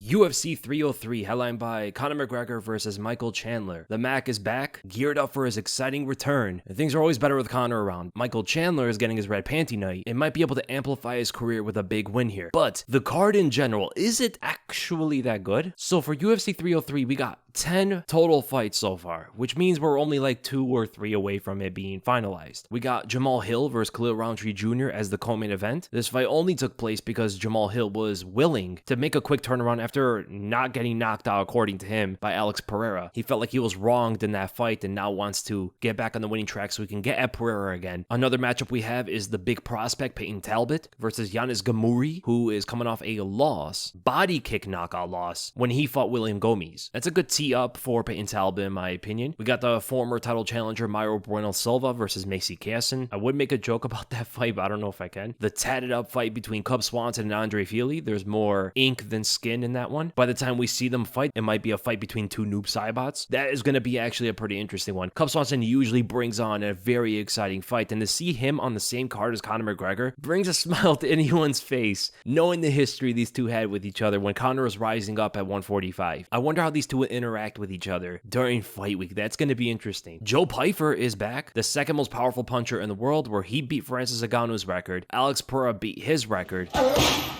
UFC 303, headlined by Conor McGregor versus Michael Chandler. The Mac is back, geared up for his exciting return, and things are always better with Conor around. Michael Chandler is getting his red panty night and might be able to amplify his career with a big win here. But the card in general, is it actually that good? So for UFC 303, we got 10 total fights so far, which means we're only like 2 or 3 away from it being finalized. We got Jamahal versus Khalil Rountree Jr. as the co-main event. This fight only took place because Jamahal was willing to make a quick turnaround after not getting knocked out, according to him, by Alex Pereira. He felt like he was wronged in that fight and now wants to get back on the winning track so he can get at Pereira again. Another matchup we have is the big prospect Payton Talbott versus Yanis Ghemmouri, who is coming off a body kick knockout loss when he fought William Gomes. That's a good tee up for Payton Talbott, in my opinion. We got the former title challenger Mayra Bueno Silva versus Macy Casson. I would make a joke about that fight, but I don't know if I can. The tatted up fight between Cub Swanson and Andre Fili. There's more ink than skin in that one. By the time we see them fight, it might be a fight between two noob cybots. That is going to be actually a pretty interesting one. Cub Swanson usually brings on a very exciting fight, and to see him on the same card as Conor McGregor brings a smile to anyone's face, knowing the history these two had with each other when Conor was rising up at 145. I wonder how these two will interact with each other during fight week. That's going to be interesting. Joe Pyfer is back, the second most powerful puncher in the world, where he beat Francis Ngannou's record. Alex Pereira beat his record.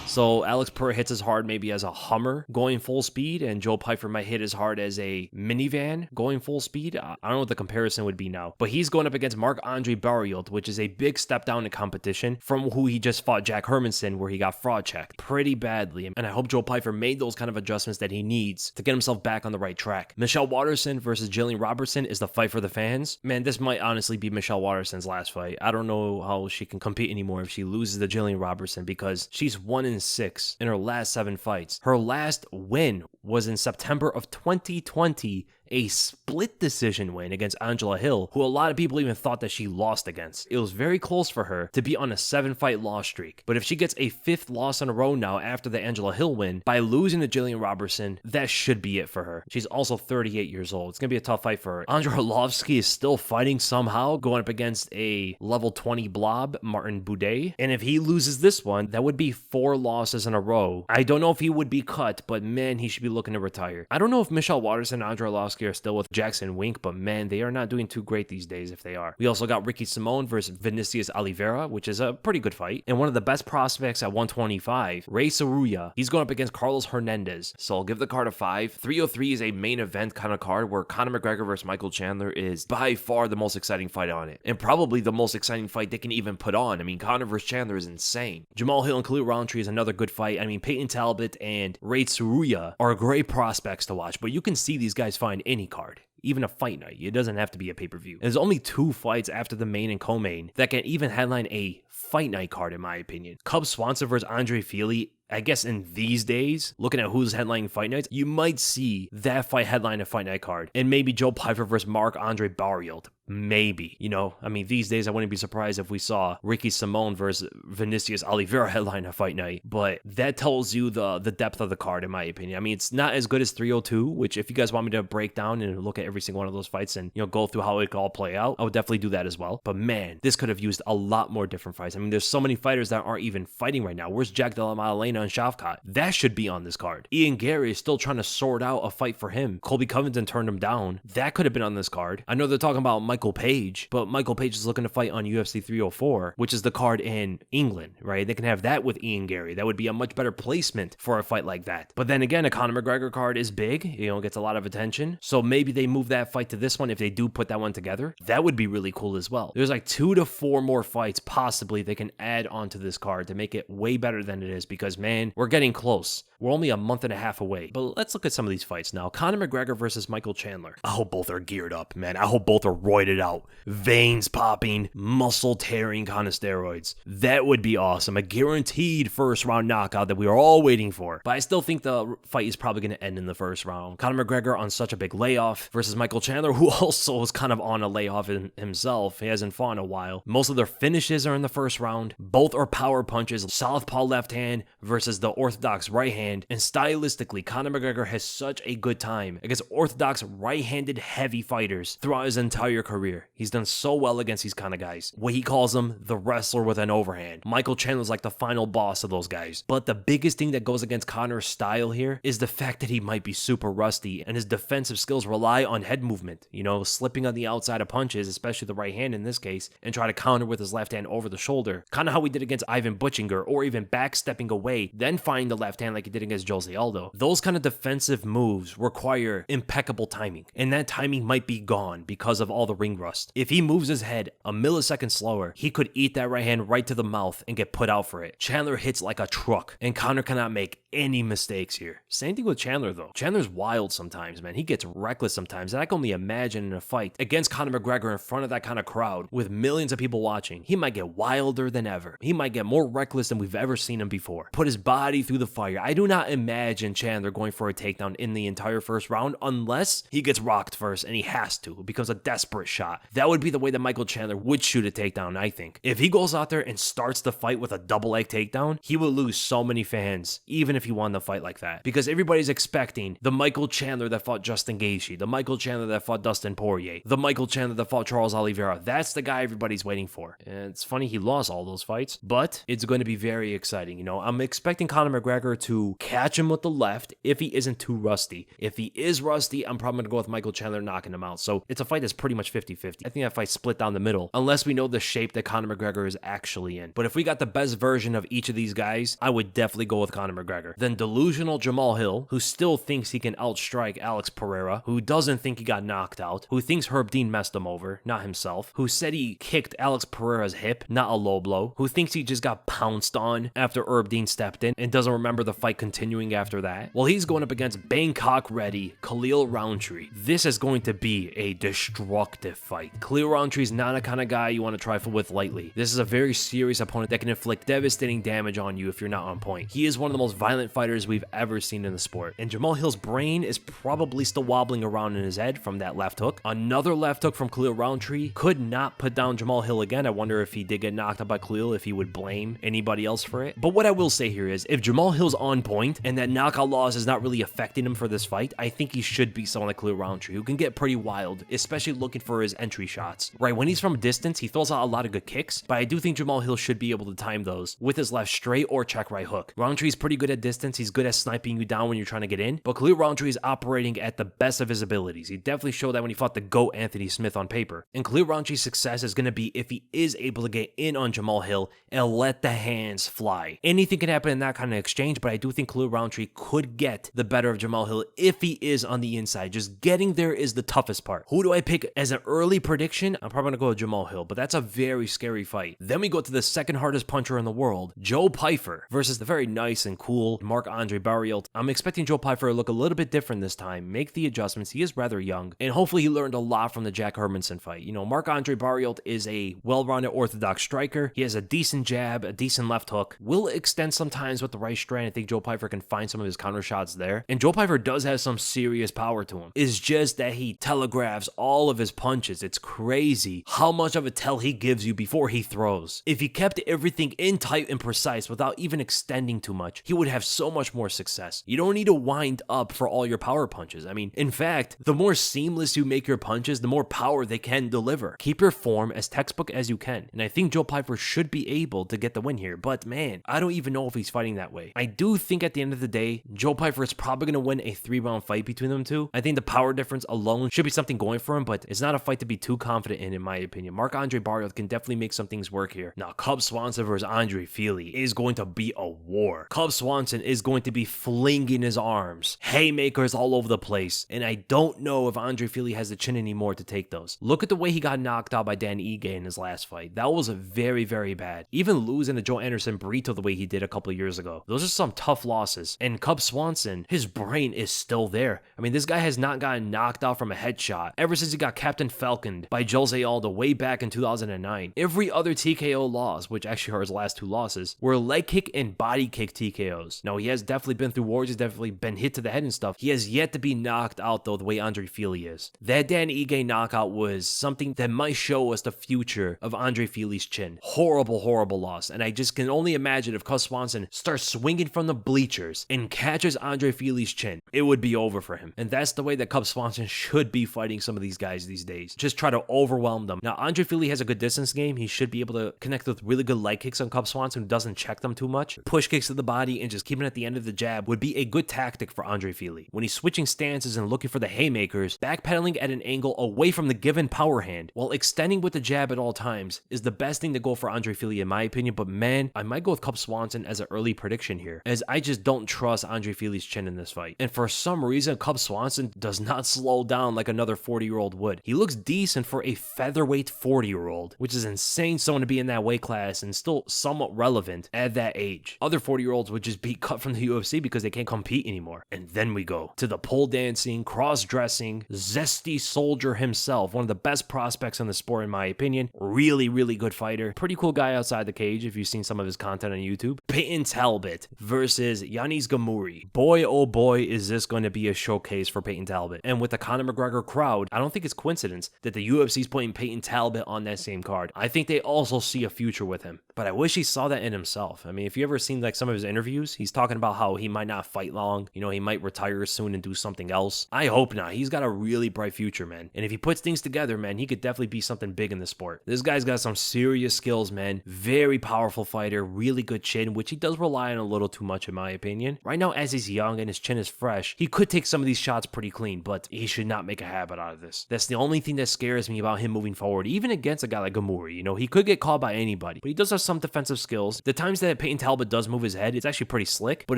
So Alex Pereira hits as hard maybe as a Hummer going full speed, and Joe Pyfer might hit as hard as a minivan going full speed. I don't know what the comparison would be now, but he's going up against Marc-Andre Barriault, which is a big step down in competition from who he just fought, Jack Hermanson, where he got fraud checked pretty badly. And I hope Joe Pyfer made those kind of adjustments that he needs to get himself back on the right track. Michelle Waterson versus Jillian Robertson is the fight for the fans. Man, this might honestly be Michelle Waterson's last fight. I don't know how she can compete anymore if she loses to Jillian Robertson, because she's 1-6 in her last 7 fights. Her last win was in September of 2020, a split decision win against Angela Hill, who a lot of people even thought that she lost against. It was very close for her to be on a 7-fight loss streak. But if she gets a 5th loss in a row now after the Angela Hill win, by losing to Jillian Robertson, that should be it for her. She's also 38 years old. It's going to be a tough fight for her. Andrei Arlovski is still fighting somehow, going up against a level 20 blob, Martin Boudet. And if he loses this one, that would be 4 losses in a row. I don't know if he would be cut, but man, he should be looking to retire. I don't know if Michelle Waterson and Andrei Arlovski are still with Jackson Wink, but man, they are not doing too great these days if they are. We also got Ricky Simon versus Vinicius Oliveira, which is a pretty good fight. And one of the best prospects at 125, Reis Tsuruya, he's going up against Carlos Hernandez. So I'll give the card a 5. 303 is a main event kind of card where Conor McGregor versus Michael Chandler is by far the most exciting fight on it. And probably the most exciting fight they can even put on. I mean, Conor versus Chandler is insane. Jamahal and Khalil Rountree is another good fight. I mean, Payton Talbott and Reis Tsuruya are great prospects to watch, but you can see these guys find any card. Even a fight night. It doesn't have to be a pay-per-view. There's only 2 fights after the main and co-main that can even headline a fight night card, in my opinion. Cub Swanson versus Andre Fili. I guess in these days, looking at who's headlining fight nights, you might see that fight headline a fight night card. And maybe Joe Pyfer versus Marc-Andre Barriault. Maybe. You know, I mean, these days I wouldn't be surprised if we saw Ricky Simon versus Vinicius Oliveira headline a fight night. But that tells you the depth of the card, in my opinion. I mean, it's not as good as 302, which if you guys want me to break down and look at every single one of those fights and, you know, go through how it could all play out, I would definitely do that as well. But man, this could have used a lot more different fights. I mean, there's so many fighters that aren't even fighting right now. Where's Jack Della Maddalena and Shavkat? That should be on this card. Ian Gary is still trying to sort out a fight for him. Colby Covington turned him down. That could have been on this card. I know they're talking about Michael Page, but Michael Page is looking to fight on UFC 304, which is the card in England, right? They can have that with Ian Gary. That would be a much better placement for a fight like that. But then again, a Conor McGregor card is big, you know, gets a lot of attention. So maybe they move that fight to this one if they do put that one together. That would be really cool as well. There's like 2 to 4 more fights possibly they can add onto this card to make it way better than it is, because man, we're getting close. We're only a month and a half away. But let's look at some of these fights now. Conor McGregor versus Michael Chandler. I hope both are geared up, man. I hope both are roided out. Veins popping, muscle tearing kind of steroids. That would be awesome. A guaranteed first round knockout that we are all waiting for. But I still think the fight is probably going to end in the first round. Conor McGregor on such a big layoff versus Michael Chandler, who also is kind of on a layoff himself. He hasn't fought in a while. Most of their finishes are in the first round. Both are power punches. Southpaw left hand versus the orthodox right hand. And stylistically, Conor McGregor has such a good time against orthodox right-handed heavy fighters throughout his entire career. career. He's done so well against these kind of guys. What he calls them, the wrestler with an overhand. Michael Chandler's like the final boss of those guys. But the biggest thing that goes against Conor's style here is the fact that he might be super rusty and his defensive skills rely on head movement, you know, slipping on the outside of punches, especially the right hand in this case, and try to counter with his left hand over the shoulder. Kind of how we did against Ivan Butchinger, or even backstepping away, then finding the left hand like he did against Jose Aldo. Those kind of defensive moves require impeccable timing, and that timing might be gone because of all the ring rust. If he moves his head a millisecond slower, he could eat that right hand right to the mouth and get put out for it. Chandler hits like a truck, and Conor cannot make any mistakes here. Same thing with Chandler though. Chandler's wild sometimes, man. He gets reckless sometimes, and I can only imagine in a fight against Conor McGregor in front of that kind of crowd with millions of people watching, he might get wilder than ever. He might get more reckless than we've ever seen him before. Put his body through the fire. I do not imagine Chandler going for a takedown in the entire first round unless he gets rocked first and he has to. It becomes a desperate shot. That would be the way that Michael Chandler would shoot a takedown, I think. If he goes out there and starts the fight with a double leg takedown, he will lose so many fans, even if he won the fight like that. Because everybody's expecting the Michael Chandler that fought Justin Gaethje, the Michael Chandler that fought Dustin Poirier, the Michael Chandler that fought Charles Oliveira. That's the guy everybody's waiting for. And it's funny he lost all those fights, but it's going to be very exciting. You know, I'm expecting Conor McGregor to catch him with the left if he isn't too rusty. If he is rusty, I'm probably going to go with Michael Chandler knocking him out. So it's a fight that's pretty much 50-50. I think that fight split down the middle, unless we know the shape that Conor McGregor is actually in. But if we got the best version of each of these guys, I would definitely go with Conor McGregor. Then delusional Jamahal Hill, who still thinks he can outstrike Alex Pereira, who doesn't think he got knocked out, who thinks Herb Dean messed him over, not himself, who said he kicked Alex Pereira's hip, not a low blow, who thinks he just got pounced on after Herb Dean stepped in and doesn't remember the fight continuing after that. Well, he's going up against Bangkok ready Khalil Rountree. This is going to be a destructive fight. Khalil Rountree is not a kind of guy you want to trifle with lightly. This is a very serious opponent that can inflict devastating damage on you if you're not on point. He is one of the most violent fighters we've ever seen in the sport. And Jamahal Hill's brain is probably still wobbling around in his head from that left hook. Another left hook from Khalil Rountree could not put down Jamahal Hill again. I wonder if he did get knocked out by Khalil, if he would blame anybody else for it. But what I will say here is, if Jamahal Hill's on point and that knockout loss is not really affecting him for this fight, I think he should be someone like Khalil Rountree, who can get pretty wild, especially looking for his entry shots. Right, when he's from distance, he throws out a lot of good kicks, but I do think Jamahal Hill should be able to time those with his left straight or check right hook. Rountree's pretty good at distance. He's good at sniping you down when you're trying to get in, but Khalil Rountree is operating at the best of his abilities. He definitely showed that when he fought the GOAT Anthony Smith on paper. And Khalil Rountree's success is going to be if he is able to get in on Jamahal Hill and let the hands fly. Anything can happen in that kind of exchange, but I do think Khalil Rountree could get the better of Jamahal Hill if he is on the inside. Just getting there is the toughest part. Who do I pick as an early prediction? I'm probably going to go with Jamahal Hill, but that's a very scary fight. Then we go to the second hardest puncher in the world, Joe Pyfer, versus the very nice and cool Marc-Andre Barriault. I'm expecting Joe Pyfer to look a little bit different this time, make the adjustments. He is rather young, and hopefully he learned a lot from the Jack Hermanson fight. You know, Marc-Andre Barriault is a well-rounded orthodox striker. He has a decent jab, a decent left hook, will extend sometimes with the right strand. I think Joe Pyfer can find some of his counter shots there, and Joe Pyfer does have some serious power to him. It's just that he telegraphs all of his punches. It's crazy how much of a tell he gives you before he throws. If he kept everything in tight and precise without even extending too much, he would have so much more success. You don't need to wind up for all your power punches. I mean, in fact, the more seamless you make your punches, the more power they can deliver. Keep your form as textbook as you can, and I think Joe Pyfer should be able to get the win here, but man, I don't even know if he's fighting that way. I do think at the end of the day, Joe Pyfer is probably going to win a 3-round fight between them two. I think the power difference alone should be something going for him, but it's not a fight to be too confident in my opinion. Marc-Andre Barriault can definitely make some things work here. Now, Cub Swanson versus Andre Fili is going to be a war. Cub Swanson is going to be flinging his arms, haymakers all over the place, and I don't know if Andre Fili has the chin anymore to take those. Look at the way he got knocked out by Dan Ige in his last fight. That was very, very bad. Even losing to Joe Anderson Brito the way he did a couple of years ago. Those are some tough losses. And Cub Swanson, his brain is still there. I mean, this guy has not gotten knocked out from a headshot ever since he got Captain Falconed by Jose Aldo way back in 2009. Every other TKO loss, which actually are his last 2 losses, were leg kick and body kick TKOs. Now, he has definitely been through wars. He's definitely been hit to the head and stuff. He has yet to be knocked out, though, the way Andre Fili is. That Dan Ige knockout was something that might show us the future of Andre Fili's chin. Horrible, horrible loss. And I just can only imagine if Cub Swanson starts swinging from the bleachers and catches Andre Fili's chin, it would be over for him. And that's the way that Cub Swanson should be fighting some of these guys these days. showcase. Just try to overwhelm them. Now, Andre Fili has a good distance game. He should be able to connect with really good leg kicks on Cub Swanson, who doesn't check them too much. Push kicks to the body and just keeping it at the end of the jab would be a good tactic for Andre Fili. When he's switching stances and looking for the haymakers, backpedaling at an angle away from the given power hand while extending with the jab at all times is the best thing to go for Andre Fili in my opinion. But man, I might go with Cub Swanson as an early prediction here, as I just don't trust Andre Fili's chin in this fight. And for some reason, Cub Swanson does not slow down like another 40-year-old would. He looks decent for a featherweight 40-year-old, which is insane someone to be in that weight class and still somewhat relevant at that age. Other 40-year-olds would just be cut from the UFC because they can't compete anymore. And then we go to the pole dancing, cross-dressing, zesty soldier himself, one of the best prospects in the sport in my opinion. Really, really good fighter. Pretty cool guy outside the cage if you've seen some of his content on YouTube. Payton Talbott versus Yanis Ghemmouri. Boy, oh boy, is this going to be a showcase for Payton Talbott. And with the Conor McGregor crowd, I don't think it's coincidence that the UFC is putting Payton Talbott on that same card. I think they also see a future with him. But I wish he saw that in himself. I mean, if you ever seen like some of his interviews, he's talking about how he might not fight long. You know, he might retire soon and do something else. I hope not. He's got a really bright future, man. And if he puts things together, man, he could definitely be something big in the sport. This guy's got some serious skills, man. Very powerful fighter, really good chin, which he does rely on a little too much in my opinion. Right now, as he's young and his chin is fresh, he could take some of these shots pretty clean, but he should not make a habit out of this. That's the only thing that scares me about him moving forward, even against a guy like Ghemmouri. You know, he could get caught by anybody, but he does have some defensive skills. The times that Payton Talbott does move his head, it's actually pretty slick, but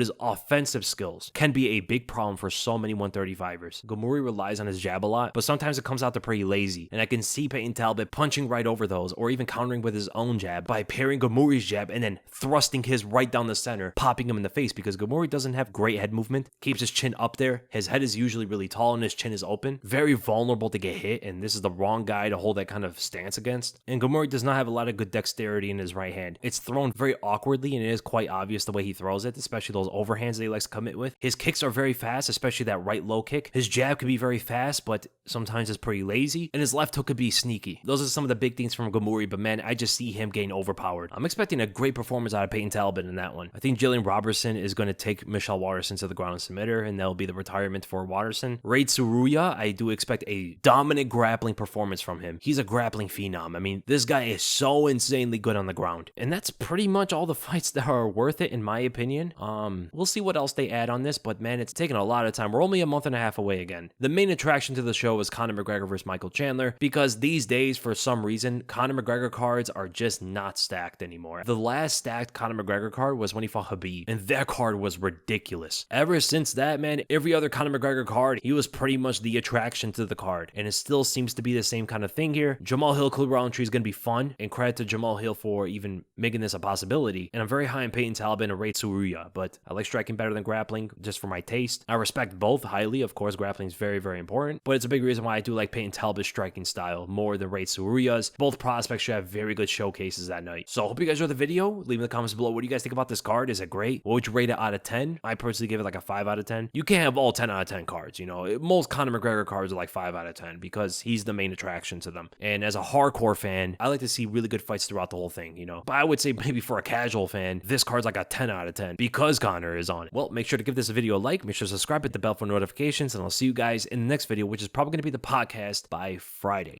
his offensive skills can be a big problem for so many 135ers. Ghemmouri relies on his jab a lot, but sometimes it comes out to pretty lazy, and I can see Payton Talbott punching right over those, or even countering with his own jab by pairing Ghemmouri's jab and then thrusting his right down the center, popping him in the face, because Ghemmouri doesn't have great head movement, keeps his chin up there, his head is usually really tall and his chin is open, very vulnerable to get hit, and this is the wrong guy to hold that kind of stance against. And Ghemmouri does not have a lot of good dexterity in his right hand. It's thrown very awkwardly, and it is quite obvious the way he throws it, especially those overhands that he likes to commit with. His kicks are very fast, especially that right low kick. His jab can be very fast, but sometimes it's pretty lazy, and his left hook could be sneaky. Those are some of the big things from Ghemmouri, but man, I just see him getting overpowered. I'm expecting a great performance out of Payton Talbott in that one. I think Jillian Robertson is going to take Michelle Waterson to the ground and submit her, and that'll be the retirement for Waterson. Reis Tsuruya, I do expect a dominant grappling performance from him. He's a grappling phenom. I mean, this guy is so insanely good on the ground. And that's pretty much all the fights that are worth it in my opinion. We'll see what else they add on this, but man, it's taken a lot of time. We're only a month and a half away again. The main attraction to the show was Conor McGregor versus Michael Chandler, because these days, for some reason, Conor McGregor cards are just not stacked anymore. The last stacked Conor McGregor card was when he fought Khabib, and that card was ridiculous. Ever since that, man, every other Conor McGregor card, he was pretty much the attraction to the card, and it still seems to be the same kind of thing here. Jamahal Hill, Khalil Rountree is going to be fun, and credit to Jamahal Hill for even making this a possibility. And I'm very high on Payton Talbott and Reis Tsuruya, but I like striking better than grappling, just for my taste. I respect both highly. Of course, grappling is very, very important, but it's a big reason why I do like Payton Talbott's striking style more than Reis Tsuruya's. Both prospects should have very good showcases that night. So I hope you guys enjoyed the video. Leave in the comments below, what do you guys think about this card? Is it great? What would you rate it out of 10? I personally give it like a 5 out of 10. You can't have all 10 out of 10 cards, you know. Most Conor McGregor cards are like 5 out of 10 because he's the main attraction to them. And as a hardcore fan, I like to see really good fights throughout the whole thing, you know. But I would say maybe for a casual fan, this card's like a 10 out of 10 because Conor is on it. Well, make sure to give this video a like, make sure to subscribe, hit the bell for notifications, and I'll see you guys in the next video, which is probably going to be the podcast by Friday.